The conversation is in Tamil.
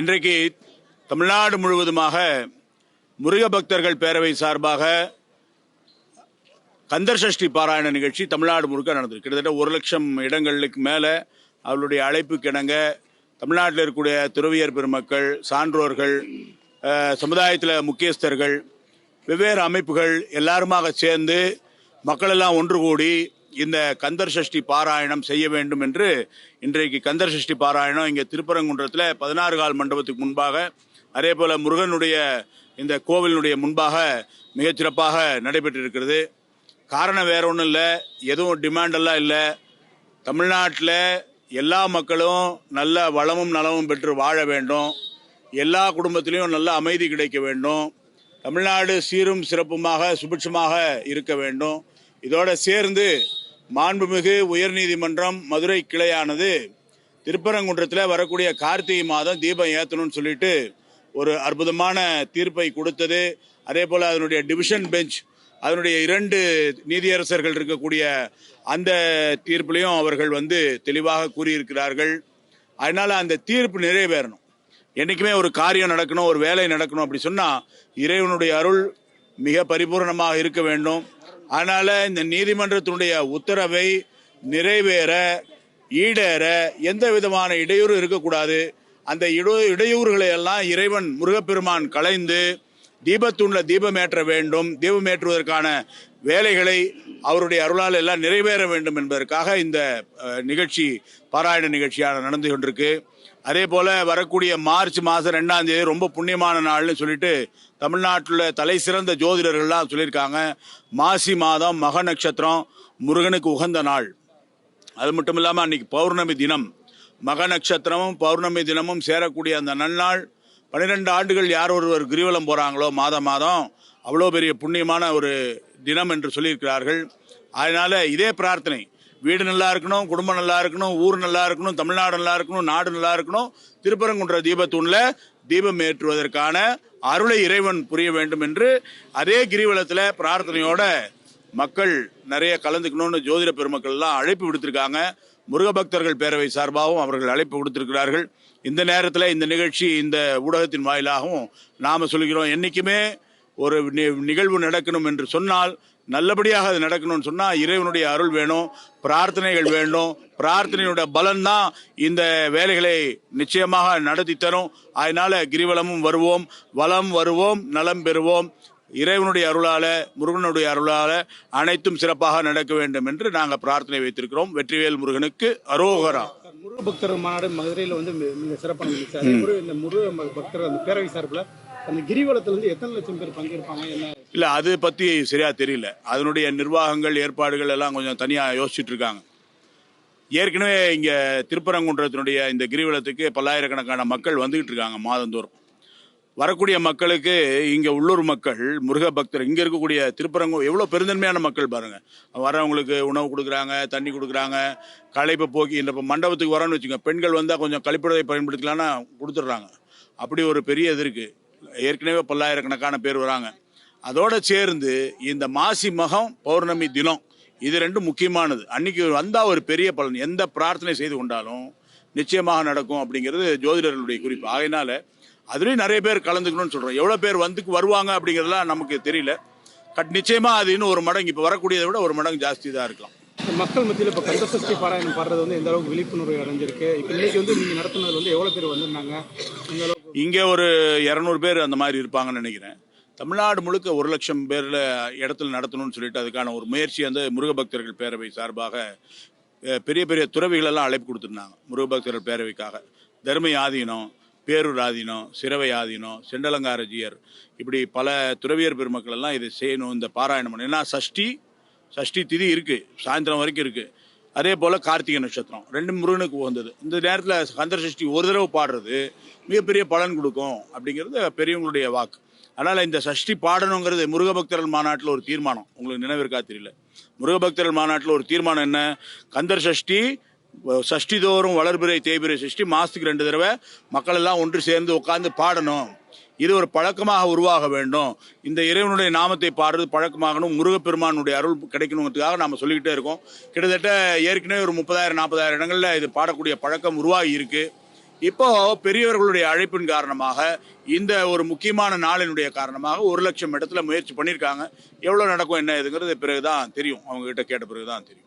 இன்றைக்கு தமிழ்நாடு முழுவதுமாக முருக பக்தர்கள் பேரவை சார்பாக கந்தர் சஷ்டி பாராயண நிகழ்ச்சி தமிழ்நாடு முழுக்க நடந்தது. கிட்டத்தட்ட 1 லட்சம் இடங்களுக்கு மேலே அவருடைய அழைப்புக்கு இணங்க தமிழ்நாட்டில் இருக்கக்கூடிய துறவியர் பெருமக்கள், சான்றோர்கள், சமுதாயத்தில் முக்கியஸ்தர்கள், வெவ்வேறு அமைப்புகள் எல்லாருமாக சேர்ந்து மக்கள் எல்லாம் ஒன்று கூடி இந்த கந்தர் சஷ்டி பாராயணம் செய்ய வேண்டும் என்று இன்றைக்கு கந்தர் சஷ்டி பாராயணம் இங்கே திருப்பரங்குன்றத்தில் 16 கால் மண்டபத்துக்கு முன்பாக, அதே போல முருகனுடைய இந்த கோவிலினுடைய முன்பாக மிகச்சிறப்பாக நடைபெற்றிருக்கிறது. காரணம் வேற ஒன்றும் இல்லை, எதுவும் டிமாண்டெல்லாம் இல்லை. தமிழ்நாட்டில் எல்லா மக்களும் நல்ல வளமும் நலமும் பெற்று வாழ வேண்டும், எல்லா குடும்பத்திலையும் நல்ல அமைதி கிடைக்க வேண்டும், தமிழ்நாடு சீரும் சிறப்புமாக சுபிட்சமாக இருக்க வேண்டும். இதோடு சேர்ந்து மாண்புமிகு உயர்நீதிமன்றம் மதுரை கிளையானது திருப்பரங்குன்றத்தில் வரக்கூடிய கார்த்திகை மாதம் தீபம் ஏற்றணும்னு சொல்லிட்டு ஒரு அற்புதமான தீர்ப்பை கொடுத்தது. அதே போல் அதனுடைய டிவிஷன் பெஞ்ச், அதனுடைய 2 நீதியரசர்கள் இருக்கக்கூடிய அந்த தீர்ப்பிலையும் அவர்கள் தெளிவாக கூறியிருக்கிறார்கள். அதனால அந்த தீர்ப்பு நிறைவேறணும். என்றைக்குமே ஒரு காரியம் நடக்கணும், ஒரு வேலை நடக்கணும் அப்படி சொன்னால் இறைவனுடைய அருள் மிக பரிபூர்ணமாக இருக்க வேண்டும். அதனால இந்த நீதிமன்றத்தினுடைய உத்தரவை நிறைவேற, ஈடேற எந்த விதமான இடையூறு இருக்கக்கூடாது. அந்த இடையூறுகளை எல்லாம் இறைவன் முருகப்பெருமான் களைந்து தீபத்துள்ள தீபமேற்ற வேண்டும். தீபமேற்றுவதற்கான வேலைகளை அவருடைய அருளால் எல்லாம் நிறைவேற வேண்டும் என்பதற்காக இந்த நிகழ்ச்சி பாராயண நிகழ்ச்சியாக நடந்து கொண்டிருக்கு. அதே போல வரக்கூடிய மார்ச் மாதம் 2ஆம் தேதி ரொம்ப புண்ணியமான நாள்னு சொல்லிட்டு தமிழ்நாட்டில் தலை சிறந்த ஜோதிடர்கள்லாம் சொல்லியிருக்காங்க. மாசி மாதம் மக நட்சத்திரம், முருகனுக்கு உகந்த நாள். அது மட்டும் இல்லாமல் அன்னைக்கு பௌர்ணமி தினம், மக நட்சத்திரமும் பௌர்ணமி தினமும் சேரக்கூடிய அந்த நன்னாள். 12 ஆண்டுகள் யார் ஒருவர் கிரிவலம் போகிறாங்களோ மாதம் அவ்வளோ பெரிய புண்ணியமான ஒரு தினம் என்று சொல்லியிருக்கிறார்கள். அதனால இதே பிரார்த்தனை, வீடு நல்லா இருக்கணும், குடும்பம் நல்லா இருக்கணும், ஊர் நல்லா இருக்கணும், தமிழ்நாடு நல்லா இருக்கணும், நாடு நல்லா இருக்கணும், திருப்பரங்குன்ற தீபத்தூண்ல தீபம் ஏற்றுவதற்கான அருளை இறைவன் புரிய வேண்டும் என்று அதே கிரிவலத்தில் பிரார்த்தனையோட மக்கள் நிறைய கலந்துக்கணும்னு ஜோதிட பெருமக்கள் எல்லாம் அழைப்பு விடுத்திருக்காங்க. முருக பக்தர்கள் பேரவை சார்பாகவும் அவர்கள் அழைப்பு கொடுத்திருக்கிறார்கள். இந்த நேரத்தில் இந்த நிகழ்ச்சி இந்த ஊடகத்தின் வாயிலாகவும் நாம் சொல்கிறோம், என்றைக்குமே ஒரு நிகழ்வு நடக்கணும் என்று சொன்னால் நல்லபடியாக அது நடக்கணும்னு சொன்னால் இறைவனுடைய அருள் வேணும், பிரார்த்தனைகள் வேண்டும். பிரார்த்தனையுடைய பலன்தான் இந்த வேலைகளை நிச்சயமாக நடத்தி தரும். அதனால கிரிவலமும் வருவோம், வளம் வருவோம், நலம் பெறுவோம். இறைவனுடைய அருளால, முருகனுடைய அருளால அனைத்தும் சிறப்பாக நடக்க வேண்டும் என்று நாங்கள் பிரார்த்தனை வைத்திருக்கிறோம். வெற்றிவேல் முருகனுக்கு அரோகரா. முருக பக்தர் மாநாடு மதுரையில் மிக சிறப்பான நிகழ்ச்சி. அதே மாதிரி இந்த முருக பக்தர் அந்த பேரவை சார்பில் அந்த கிரிவலத்தில் எத்தனை லட்சம் பேர் பங்கேற்பாங்க என்ன? இல்லை, அது பற்றி சரியா தெரியல. அதனுடைய நிர்வாகங்கள், ஏற்பாடுகள் எல்லாம் கொஞ்சம் தனியாக யோசிச்சுட்டு இருக்காங்க. ஏற்கனவே இங்கே திருப்பரங்குன்றத்தினுடைய இந்த கிரிவலத்துக்கு பல்லாயிரக்கணக்கான மக்கள் வந்துகிட்டு இருக்காங்க மாதந்தோறும். வரக்கூடிய மக்களுக்கு இங்கே உள்ளூர் மக்கள், முருக பக்தர், இங்கே இருக்கக்கூடிய எவ்வளோ பெருந்தன்மையான மக்கள் பாருங்கள். வரவங்களுக்கு உணவு கொடுக்குறாங்க, தண்ணி கொடுக்குறாங்க, களைப்பை போக்கி. இந்த மண்டபத்துக்கு வரோன்னு வச்சுக்கோங்க, பெண்கள் வந்தால் கொஞ்சம் கழிப்பிடத்தை பயன்படுத்தலான்னா கொடுத்துட்றாங்க. அப்படி ஒரு பெரிய இது இருக்குது. ஏற்கனவே பல்லாயிரக்கணக்கான பேர் வராங்க. அதோடு சேர்ந்து இந்த மாசி மகம் பௌர்ணமி தினம், இது 2 முக்கியமானது. அன்னைக்கு வந்தால் ஒரு பெரிய பலன், எந்த பிரார்த்தனை செய்து கொண்டாலும் நிச்சயமாக நடக்கும் அப்படிங்கிறது ஜோதிடர்களுடைய குறிப்பு. ஆகையினால அதுலேயும் நிறைய பேர் கலந்துக்கணும்னு சொல்கிறோம். எவ்வளோ பேர் வருவாங்க அப்படிங்கிறதுலாம் நமக்கு தெரியல. நிச்சயமாக அது இன்னும் 1 மடங்கு, இப்போ வரக்கூடியதை விட 1 மடங்கு ஜாஸ்தி தான் இருக்கலாம். மக்கள் மத்தியில் இப்போ கந்த சஷ்டி பாராயணம் பாடுறது எந்த அளவுக்கு விழிப்புணர்வு அடைஞ்சிருக்கு? இப்போ இன்னைக்கு நீங்கள் நடத்துனது எவ்வளோ பேர் வந்திருந்தாங்க? இங்கே ஒரு 200 பேர் அந்த மாதிரி இருப்பாங்கன்னு நினைக்கிறேன். தமிழ்நாடு முழுக்க 1 லட்சம் பேரில் இடத்துல நடத்தணும்னு சொல்லிட்டு அதுக்கான ஒரு முயற்சி முருக பக்தர்கள் பேரவை சார்பாக பெரிய பெரிய துறவிகளெல்லாம் அழைப்பு கொடுத்துருந்தாங்க. முருக பக்தர்கள் பேரவைக்காக தர்ம ஆதீனம், பேரூர் ஆதீனம், சிரவை ஆதீனம், செண்டலங்காரஜியர், இப்படி பல துறவியர் பெருமக்கள் எல்லாம் இதை செய்யணும், இந்த பாராயணம் பண்ணணும். ஏன்னா சஷ்டி திதி இருக்குது, சாயந்தரம் வரைக்கும் இருக்குது. அதே போல் கார்த்திகை நட்சத்திரம் 2 முருகனுக்கு உகந்தது. இந்த நேரத்தில் கந்தர் சஷ்டி ஒரு தடவை பாடுறது மிகப்பெரிய பலன் கொடுக்கும் அப்படிங்கிறது பெரியவங்களுடைய வாக்கு. அதனால் இந்த சஷ்டி பாடணுங்கிறது முருக பக்தர்கள் மாநாட்டில் ஒரு தீர்மானம். உங்களுக்கு நினைவிற்கா தெரியல, முருக பக்தர்கள் மாநாட்டில் ஒரு தீர்மானம் என்ன, கந்தர் சஷ்டி தோறும் வளர்பிறை தேய்பிறை சஷ்டி மாதத்துக்கு 2 தடவை மக்கள் எல்லாம் ஒன்று சேர்ந்து உட்காந்து பாடணும். இது ஒரு பழக்கமாக உருவாக வேண்டும். இந்த இறைவனுடைய நாமத்தை பாடுறது பழக்கமாகணும், முருகப்பெருமானுடைய அருள் கிடைக்கணுங்கிறதுக்காக நாம் சொல்லிக்கிட்டே இருக்கோம். கிட்டத்தட்ட ஏற்கனவே ஒரு 30,000 40,000 இடங்களில் இது பாடக்கூடிய பழக்கம் உருவாகி இருக்கு. இப்போ பெரியவர்களுடைய அழைப்பின் காரணமாக இந்த ஒரு முக்கியமான நாளினுடைய காரணமாக 1 லட்சம் இடத்துல முயற்சி பண்ணியிருக்காங்க. எவ்வளோ நடக்கும் என்ன ஏதுங்கிறது பிறகுதான் தெரியும், அவங்க கிட்ட கேட்ட பிறகுதான் தெரியும்.